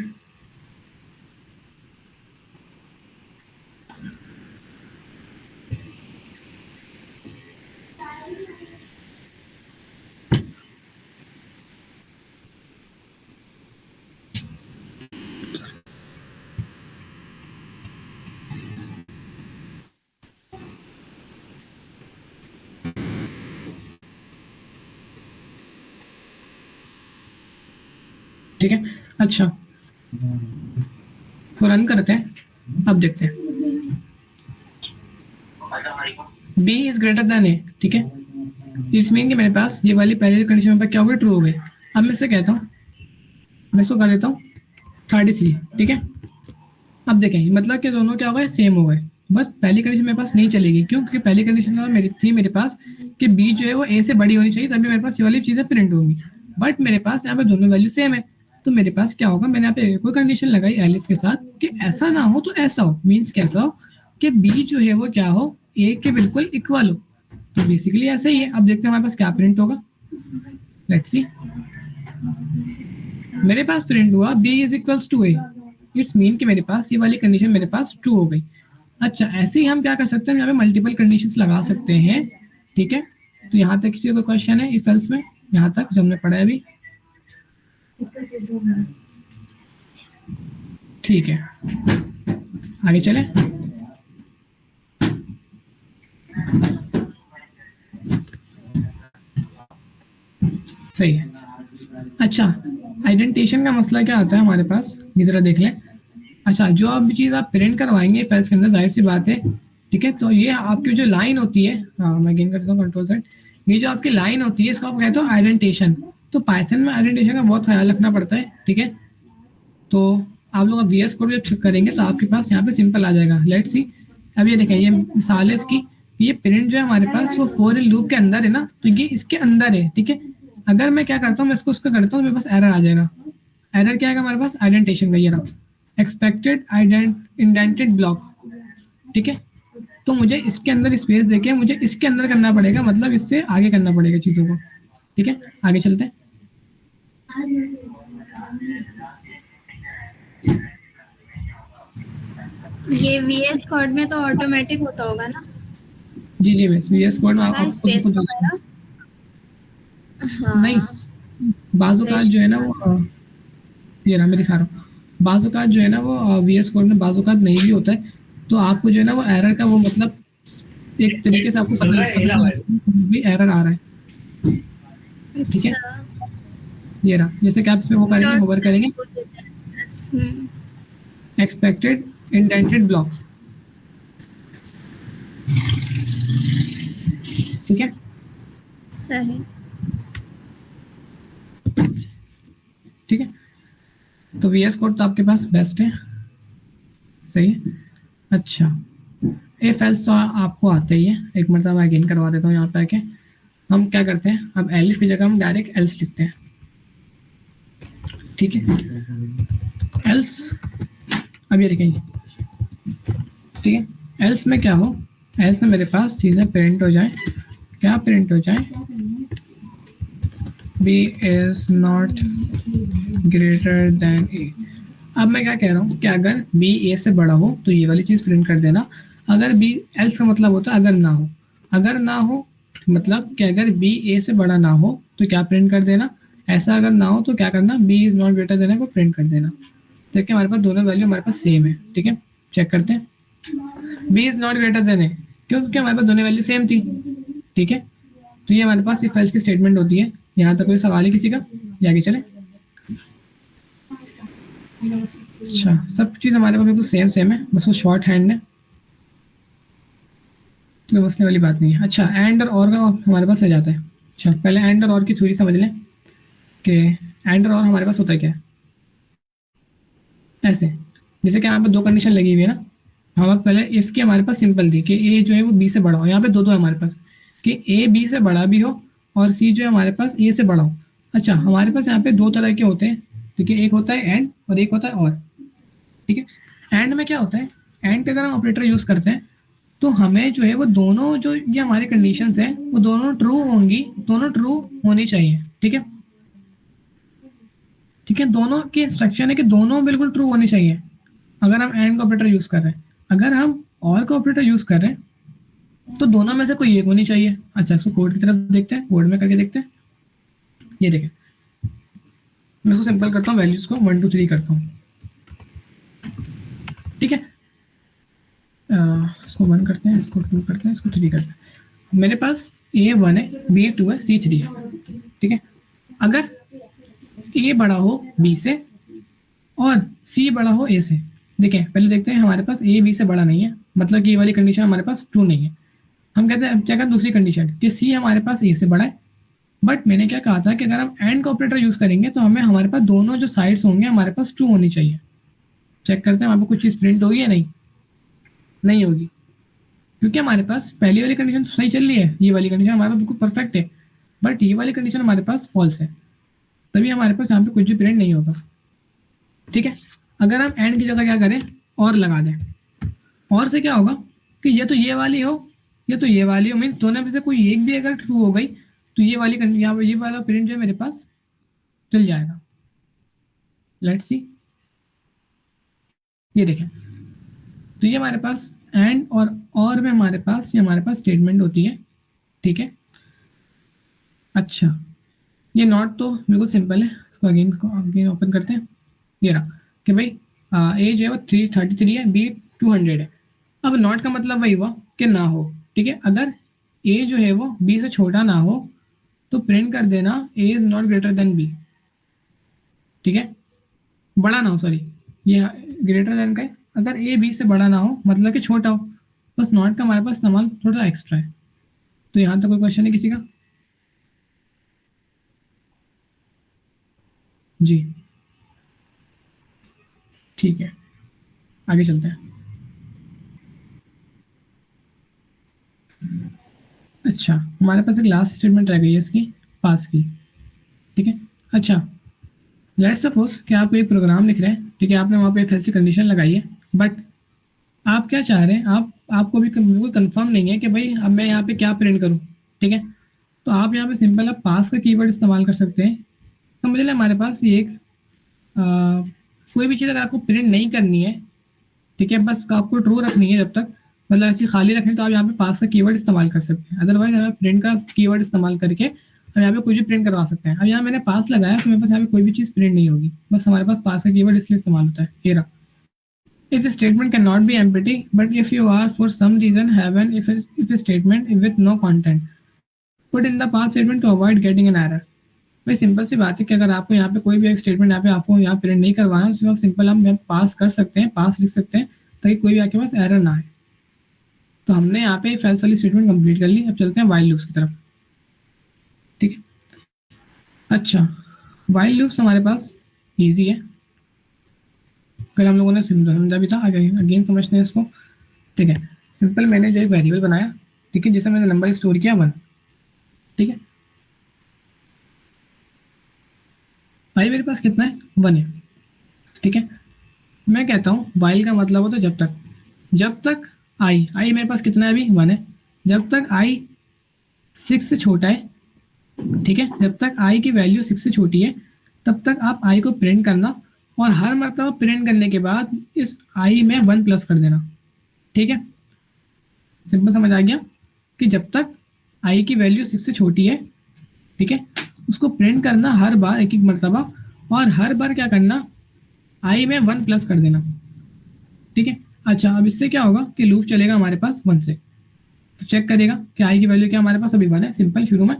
ठीक है, अच्छा तो रन करते हैं, अब देखते हैं b इज ग्रेटर देन ए। ठीक है, इट्स मीन कि मेरे पास ये वाली पहली कंडीशन मेरे पास क्या हो गई, ट्रू हो गई। अब मैं इससे कहता हूँ, मैं इसको कर देता हूँ 33। ठीक है, अब देखें मतलब कि दोनों क्या हो गए, सेम हो गए, बस पहली कंडीशन मेरे पास नहीं चलेगी। क्यों? क्योंकि पहली कंडीशन मेरी थी मेरे पास कि b जो है वो a से बड़ी होनी चाहिए, तभी मेरे पास ये वाली चीज़ें प्रिंट होंगी। बट मेरे पास यहाँ पे दोनों वैल्यू सेम है, तो मेरे पास क्या होगा, मैंने यहाँ पे कोई कंडीशन लगाई एलिफ के साथ कि ऐसा ना हो तो ऐसा हो। मीन्स कैसा हो कि b जो है वो क्या हो, a के बिल्कुल इक्वल हो। तो बेसिकली ऐसा ही है। अब देखते हैं हमारे पास क्या प्रिंट होगा, लेट्स सी। मेरे पास प्रिंट हुआ b is equals to a। It's mean कि मेरे पास ये वाली कंडीशन मेरे पास ट्रू हो गई। अच्छा, ऐसे ही हम क्या कर सकते हैं, यहाँ पे मल्टीपल कंडीशंस लगा सकते हैं। ठीक है, तो यहाँ तक किसी का क्वेश्चन है इफ एल्स में, यहाँ तक जो हमने पढ़ा है अभी? ठीक है, आगे चले। सही है। अच्छा, आइडेंटिटेशन का मसला क्या आता है हमारे पास, ये जरा देख लें। अच्छा, जो आप चीज़ आप प्रिंट करवाएंगे फाइल्स के अंदर, जाहिर सी बात है। ठीक है, तो ये आपकी जो लाइन होती है, हाँ मैं गेन करता हूँ कंट्रोल Z, ये जो आपकी लाइन होती है इसको आप कहते हो आइडेंटिटेशन। तो पाइथन में आइडेंटिटेशन का बहुत ख्याल रखना पड़ता है। ठीक है, तो आप लोग VS कोड जब करेंगे तो आपके पास यहाँ पे सिंपल आ जाएगा। लेट्स सी, अब ये देखें, ये मिसाल है इसकी। ये प्रिंट जो है हमारे पास वो फॉर लूप के अंदर है ना, तो ये इसके अंदर है। ठीक है, अगर मैं क्या करता हूँ, मैं इसको उसका करता हूँ, मेरे पास एरर आ जाएगा। एरर क्या आएगा हमारे पास, आइडेंटिटेशन का, ये रहा एक्सपेक्टेड इंडेंटेड ब्लॉक। ठीक है, तो मुझे इसके अंदर स्पेस देके मुझे इसके अंदर करना पड़ेगा, मतलब इससे आगे करना पड़ेगा चीज़ों को। ठीक है, आगे चलते हैं। ये VS कोड में तो ऑटोमेटिक होता होगा ना? जी जी मिस, VS कोड में आप स्पेस खुद वगैरह? हाँ नहीं, बाज़-औक़ात जो है ना वो ये रहा मैं दिखा रहा हूँ। बाज़-औक़ात जो है ना वो VS कोड में बाज़-औक़ात नहीं भी होता है, तो आपको जो है ना वो एरर का वो मतलब एक तरीके से आपको पता लगता है भी एरर आ रहा है। ठीक है, अच्छा, ये रहा, जैसे कि आप इसमें वो करेंगे, होवर करेंगे, एक्सपेक्टेड इंडेंटेड ब्लॉक। ठीक है, सही। ठीक है, तो VS कोड तो आपके पास बेस्ट है, सही है। अच्छा, इफ एल्स तो आपको आता ही है, एक मरतबा मैं अगेन करवा देता हूँ। यहाँ पे आके हम क्या करते हैं, अब एलिफ की जगह हम डायरेक्ट एल्स लिखते हैं। ठीक है, एल्स, अब ये देखेंगे। ठीक है, एल्स में क्या हो, एल्स में मेरे पास चीज़ें प्रिंट हो जाए, क्या प्रिंट हो जाए, b is not greater then a। अब मैं क्या कह रहा हूँ कि अगर b a से बड़ा हो तो ये वाली चीज़ प्रिंट कर देना। अगर b, एल्स का मतलब होता है अगर ना हो, अगर ना हो मतलब कि अगर b a से बड़ा ना हो तो क्या प्रिंट कर देना, ऐसा अगर ना हो तो क्या करना, b is not greater then a को प्रिंट कर देना। देखिए हमारे पास दोनों वैल्यू हमारे पास सेम है। ठीक है, चेक करते हैं, b is not greater then a, क्योंकि हमारे पास दोनों वैल्यू सेम थी। ठीक है, तो ये हमारे पास इफ एल्स की स्टेटमेंट होती है। यहाँ तक कोई सवाल है किसी का, या आगे चले? अच्छा, सब चीज़ हमारे पास बिल्कुल सेम सेम है, बस वो शॉर्ट हैंड है, तो मसले वाली बात नहीं है। अच्छा, एंड और का हमारे पास आ जाता है। अच्छा, पहले एंड और की थ्योरी समझ लें कि एंड और हमारे पास होता है क्या है, ऐसे जैसे कि यहाँ पे दो कंडीशन लगी हुई है ना, हम पहले इफ की हमारे पास सिंपल थी कि ए जो है वो बी से बड़ा हो, यहाँ पे दो दो है हमारे पास कि ए बी से बड़ा भी हो और सी जो है हमारे पास ए से बड़ा हो। अच्छा, हमारे पास यहाँ पे दो तरह के होते हैं, ठीक है, एक होता है एंड और एक होता है और, ठीक है। एंड में क्या होता है, एंड पे अगर हम ऑपरेटर यूज करते हैं तो हमें जो है वो दोनों जो ये हमारी कंडीशंस हैं वो दोनों ट्रू होंगी, दोनों ट्रू होनी चाहिए, ठीक है, ठीक है। दोनों की इंस्ट्रक्शन है कि दोनों बिल्कुल ट्रू होनी चाहिए अगर हम एंड का ऑपरेटर यूज कर रहे हैं। अगर हम और का ऑपरेटर यूज कर रहे हैं तो दोनों में से कोई एक होनी चाहिए। अच्छा, इसको कोड की तरफ देखते हैं, कोड में करके देखते हैं। ये देखें, मैं इसको सिंपल करता हूँ, वैल्यूज को 1 2 3 करता हूँ, ठीक है। इसको 1 करते हैं, इसको 2 करते हैं, इसको 3 करते हैं। मेरे पास A1 है, B2 है, C3 है, ठीक है। अगर A बड़ा हो B से और C बड़ा हो A से, देखें पहले देखते हैं, हमारे पास A B से बड़ा नहीं है, मतलब कि ये वाली कंडीशन हमारे पास ट्रू नहीं है। हम कहते हैं क्या, दूसरी कंडीशन कि C हमारे पास A से बड़ा है, बट मैंने क्या कहा था कि अगर हम एंड का ऑपरेटर यूज करेंगे तो हमें हमारे पास दोनों जो साइड्स होंगे हमारे पास ट्रू होनी चाहिए। चेक करते हैं वहाँ पे कुछ चीज़ प्रिंट होगी या नहीं, नहीं होगी, क्योंकि हमारे पास पहली वाली कंडीशन सही चल रही है, ये वाली कंडीशन हमारे पास बिल्कुल परफेक्ट है, बट ये वाली कंडीशन हमारे पास फॉल्स है, तभी हमारे पास यहाँ पे कुछ भी प्रिंट नहीं होगा, ठीक है। अगर हम एंड की जगह क्या करें, और लगा दें, और से क्या होगा कि ये तो ये वाली हो, ये तो ये वाली हो, मीन दोनों में से कोई एक भी अगर ट्रू हो गई तो ये वाली यहाँ ये वाला प्रिंट जो है मेरे पास चल जाएगा। लेट्स सी, ये देखें, तो ये हमारे पास एंड और में हमारे पास ये हमारे पास स्टेटमेंट होती है, ठीक है। अच्छा, ये नॉट तो बिल्कुल सिंपल है, इसको अगेन ओपन करते हैं। ये रहा कि भाई ए जो है वो 333 है, बी 200 है। अब नॉट का मतलब वही हुआ कि ना हो, ठीक है। अगर ए जो है वो बी से छोटा ना हो तो प्रिंट कर देना A is not greater than B, ठीक है, बड़ा ना हो, सॉरी, ये ग्रेटर देन का है। अगर ए बी से बड़ा ना हो मतलब कि छोटा हो, बस नॉट का हमारे पास इस्तेमाल थोड़ा एक्स्ट्रा है। तो यहाँ तक कोई क्वेश्चन है किसी का? जी, ठीक है, आगे चलते हैं। अच्छा, हमारे पास एक लास्ट स्टेटमेंट रह गई है इसकी, पास की, ठीक है। अच्छा, लेट्स सपोज कि आप एक प्रोग्राम लिख रहे हैं, ठीक है, आपने वहाँ पे एक ऐसी कंडीशन लगाई है, बट आप क्या चाह रहे हैं, आपको भी बिल्कुल कंफर्म नहीं है कि भाई अब मैं यहाँ पे क्या प्रिंट करूँ, ठीक है। तो आप यहाँ पे सिंपल आप पास का कीवर्ड इस्तेमाल कर सकते हैं। तो मुझे हमारे पास ये एक कोई भी चीज़ अगर आपको प्रिंट नहीं करनी है, ठीक है, बस आपको ट्रू रखनी है जब तक, मतलब ऐसी खाली रखनी है, तो आप यहाँ पे पास का कीवर्ड इस्तेमाल कर सकते हैं। अदरवाइज हमें प्रिंट का कीवर्ड इस्तेमाल करके हम यहाँ पे कुछ भी प्रिंट करवा सकते हैं। अब यहाँ मैंने पास लगाया तो मेरे पास यहाँ पे कोई भी चीज़ प्रिंट नहीं होगी, बस हमारे पास पास का कीवर्ड इसलिए इस्तेमाल होता है। ये रहा, if a statement cannot be empty, but if you are for some reason have an if a statement with no content, put in the pass statement to avoid getting an error। भाई simple सी बात है कि अगर आपको यहाँ पे कोई भी एक स्टेटमेंट यहाँ पे आपको यहाँ प्रिंट नहीं करवाना, तो सिंपल हम पास कर सकते हैं, पास लिख सकते हैं, ताकि कोई भी आपके पास एरर ना आए। तो हमने यहाँ पे फेल्स वाली स्टेटमेंट कंप्लीट कर ली। अब चलते हैं वाइल लूप्स की तरफ, ठीक है। अच्छा, वाइल लूप्स हमारे पास ईजी है, कल हम लोगों ने समझा भी था, अगेन समझते हैं इसको, ठीक है। सिंपल मैंने जो एक वेरिएबल बनाया, ठीक है, जिसमें मैंने नंबर स्टोर किया 1, ठीक है। आई मेरे पास कितना है, 1 है, ठीक है। मैं कहता हूँ वाइल का मतलब होता है जब तक आई मेरे पास कितना है अभी 1 है, जब तक आई 6 से छोटा है, ठीक है, जब तक आई की वैल्यू 6 से छोटी है तब तक आप आई को प्रिंट करना, और हर मरतबा प्रिंट करने के बाद इस आई में 1 प्लस कर देना, ठीक है। सिंपल समझ आ गया कि जब तक आई की वैल्यू 6 से छोटी है, ठीक है, उसको प्रिंट करना हर बार एक एक मरतबा, और हर बार क्या करना, आई में 1 प्लस कर देना, ठीक है। अच्छा, अब इससे क्या होगा कि लूप चलेगा हमारे पास 1 से, तो चेक करेगा कि आई की वैल्यू क्या हमारे पास अभी 1 है, सिंपल शुरू में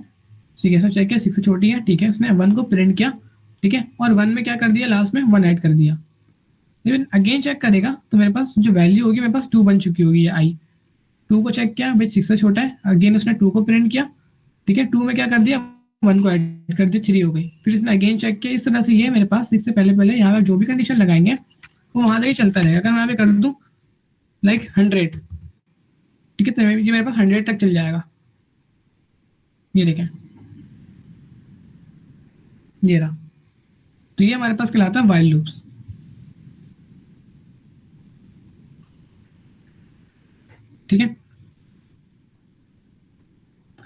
ठीक है, चेक किया 6 से छोटी है, ठीक है, उसने 1 को प्रिंट किया, ठीक है, और 1 में क्या कर दिया, लास्ट में 1 ऐड कर दिया। लेकिन अगेन चेक करेगा तो मेरे पास जो वैल्यू होगी, मेरे पास 2 बन चुकी होगी, आई 2 को चेक किया भाई 6 से छोटा है, अगेन उसने 2 को प्रिंट किया, ठीक है, 2 में क्या कर दिया, 1 को ऐड कर दिया, 3 हो गई। फिर इसने अगेन चेक किया, इस तरह से ये मेरे पास 6 से पहले पहले यहाँ जो भी कंडीशन लगाएंगे वो वहां तक ही चलता रहेगा। अगर मैं यहाँ पे कर दूं लाइक 100, ठीक है, तो ये मेरे पास 100 तक चल जाएगा। ये देखें, ये रहा। तो ये हमारे पास कहलाता है वाइल लूप्स। ठीक है,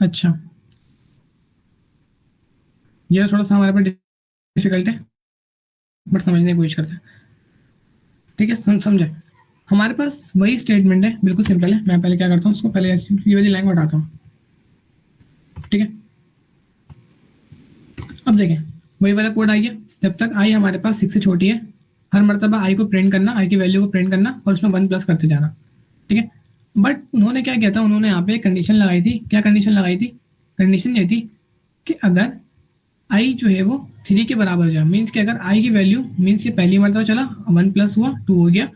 अच्छा, ये थोड़ा सा हमारे पास डिफिकल्ट है बट समझने की कोशिश करते हैं। ठीक है, समझे, हमारे पास वही स्टेटमेंट है, बिल्कुल सिंपल है। मैं पहले क्या करता हूँ, उसको पहले ये वाली लाइन हटाता हूँ। ठीक है, अब देखें, वही वाला कोड आई है। जब तक आई हमारे पास 6 से छोटी है, हर मरतबा आई को प्रिंट करना, आई की वैल्यू को प्रिंट करना और उसमें 1 प्लस करते जाना। ठीक है, बट उन्होंने क्या किया था, उन्होंने यहाँ पे कंडीशन लगाई थी। क्या कंडीशन लगाई थी? कंडीशन ये थी कि अगर आई जो है वो 3 के बराबर हो जाए, मीन्स कि अगर आई की वैल्यू, मीन्स कि पहली मरतबा चला 1 प्लस हुआ 2 हो गया,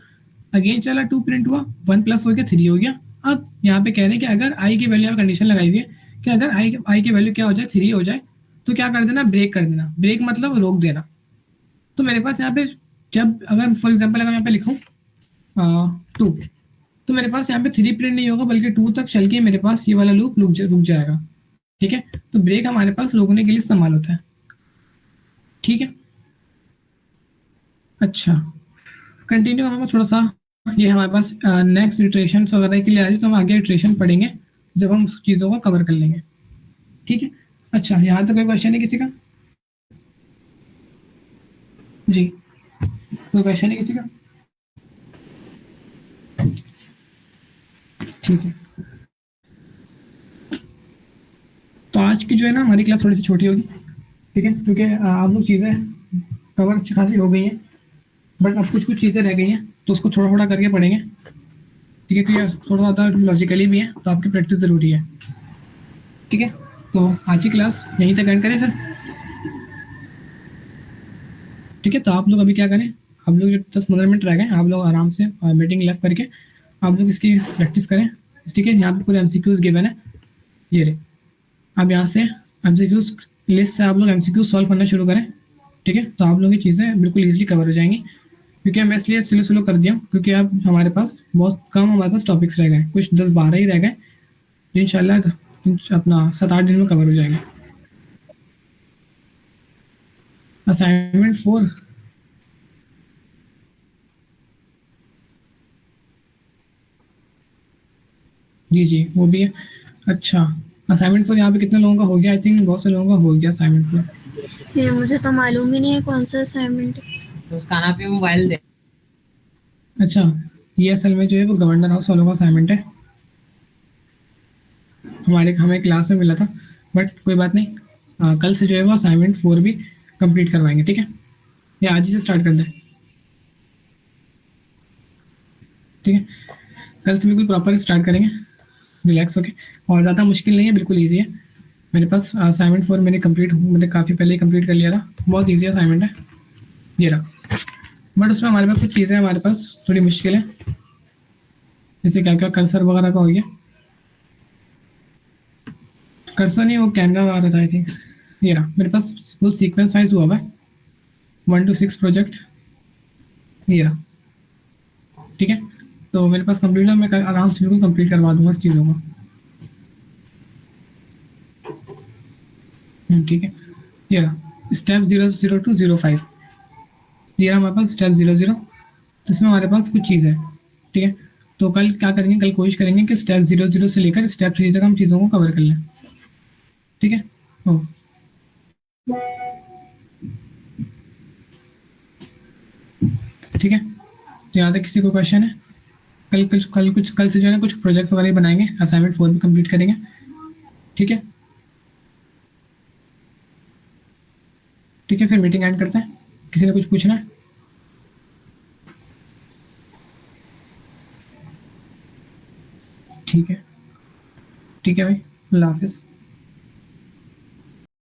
अगेन चला 2 प्रिंट हुआ, 1 प्लस हो गया 3 हो गया। अब यहाँ पे कह रहे हैं कि अगर आई की वैल्यू, कंडीशन लगाई हुई है कि अगर आई की वैल्यू क्या हो जाए, 3 हो जाए, तो क्या कर देना, ब्रेक कर देना। ब्रेक मतलब रोक देना। तो मेरे पास यहाँ पे जब, अगर फॉर एग्जाम्पल अगर यहाँ पे लिखूँ 2, तो मेरे पास यहाँ पे 3 प्रिंट नहीं होगा बल्कि 2 तक चल के मेरे पास ये वाला लूप रुक जाएगा। ठीक है, तो ब्रेक हमारे पास रोकने के लिए इस्तेमाल होता है। ठीक है, अच्छा, कंटिन्यू हमें थोड़ा सा, ये हमारे पास नेक्स्ट इटरेशन वगैरह के लिए आ रही है, तो हम आगे इटरेशन पढ़ेंगे जब हम उस चीज़ों को कवर कर लेंगे। ठीक है, अच्छा, यहाँ तक कोई क्वेश्चन है किसी का? जी, कोई क्वेश्चन है किसी का? ठीक है, तो आज की जो है ना हमारी क्लास थोड़ी सी छोटी होगी। ठीक है, क्योंकि आप लोग चीज़ें कवर अच्छी खासी हो गई हैं, बट अब कुछ कुछ चीज़ें रह गई हैं, तो उसको थोड़ा थोड़ा करके पढ़ेंगे। ठीक है, क्लियर, थोड़ा ज़्यादा लॉजिकली भी है, तो आपकी प्रैक्टिस ज़रूरी है। ठीक है, तो आज की क्लास यहीं तक एंड करें फिर। ठीक है, तो आप लोग अभी क्या करें, आप लोग जो 10-15 मिनट रह गए, आप लोग आराम से मीटिंग लेफ्ट करके आप लोग इसकी प्रैक्टिस करें। ठीक है, यहाँ पे पूरे MCQs गिवन है, ये रहे। अब यहाँ से MCQs लिस्ट से आप लोग MCQs सॉल्व करना शुरू करें। ठीक है, तो आप लोगों की चीज़ें बिल्कुल ईजिली कवर हो जाएंगी, क्योंकि मैं इसलिए स्लो स्लो कर दिया हूँ क्योंकि अब हमारे पास बहुत कम, हमारे पास टॉपिक्स रह गए, कुछ 10-12 ही रह गए, इंशाल्लाह अपना 7-8 दिन में कवर हो जाएंगे। असाइनमेंट 4, जी जी, वो भी है। अच्छा, असाइनमेंट 4 यहाँ पे कितने लोगों का हो गया? आई थिंक बहुत से लोगों का हो गया असाइनमेंट 4। ये मुझे तो मालूम ही नहीं है कौन सा असाइनमेंट है। तो उसका नाम पे मोबाइल दे। अच्छा, ये असल में जो है वो गवर्नर हाउस वालों का असाइनमेंट है, हमें क्लास में मिला था, बट कोई बात नहीं, कल से जो है वो असाइनमेंट 4 भी कंप्लीट करवाएंगे। ठीक है, ये आज ही से स्टार्ट कर दें। ठीक है, कल से बिल्कुल प्रॉपर स्टार्ट करेंगे, रिलैक्स होके, और ज़्यादा मुश्किल नहीं है, बिल्कुल ईजी है। मेरे पास असाइनमेंट 4 मैंने काफ़ी पहले ही कंप्लीट कर लिया था, बहुत ईजी असाइनमेंट है, ये रहा। बट उसमें हमारे पास कुछ चीज़ें हमारे पास थोड़ी मुश्किल है, जैसे क्या क्या कर्सर वगैरह का हो गया, कर्सर नहीं, वो कैनवा वगैरह था आई थिंक। ये रहा मेरे पास वो सीक्वेंस साइज हुआ हुआ है 1 to 6 प्रोजेक्ट, ये रहा। ठीक है, तो मेरे पास कंप्लीट है, मैं आराम से बिल्कुल कंप्लीट करवा दूंगा इस चीज़ों को। ठीक है, ये रहा स्टेप 0 to 05, ये रहा हमारे पास स्टेप 00, तो इसमें हमारे पास कुछ चीज़ है। ठीक है, तो कल क्या करेंगे, कल कोशिश करेंगे कि स्टेप 00 से लेकर स्टेप 3 तक हम चीज़ों को कवर कर लें। ठीक है, ओ ठीक है, तो यहाँ तक किसी को क्वेश्चन है? कल से जो है ना कुछ प्रोजेक्ट वगैरह बनाएंगे, असाइनमेंट 4 भी कंप्लीट करेंगे। ठीक है, ठीक है, फिर मीटिंग एंड करते हैं। किसी ने कुछ पूछना है? ठीक है, ठीक है भाई, अल्लाह हाफिज़।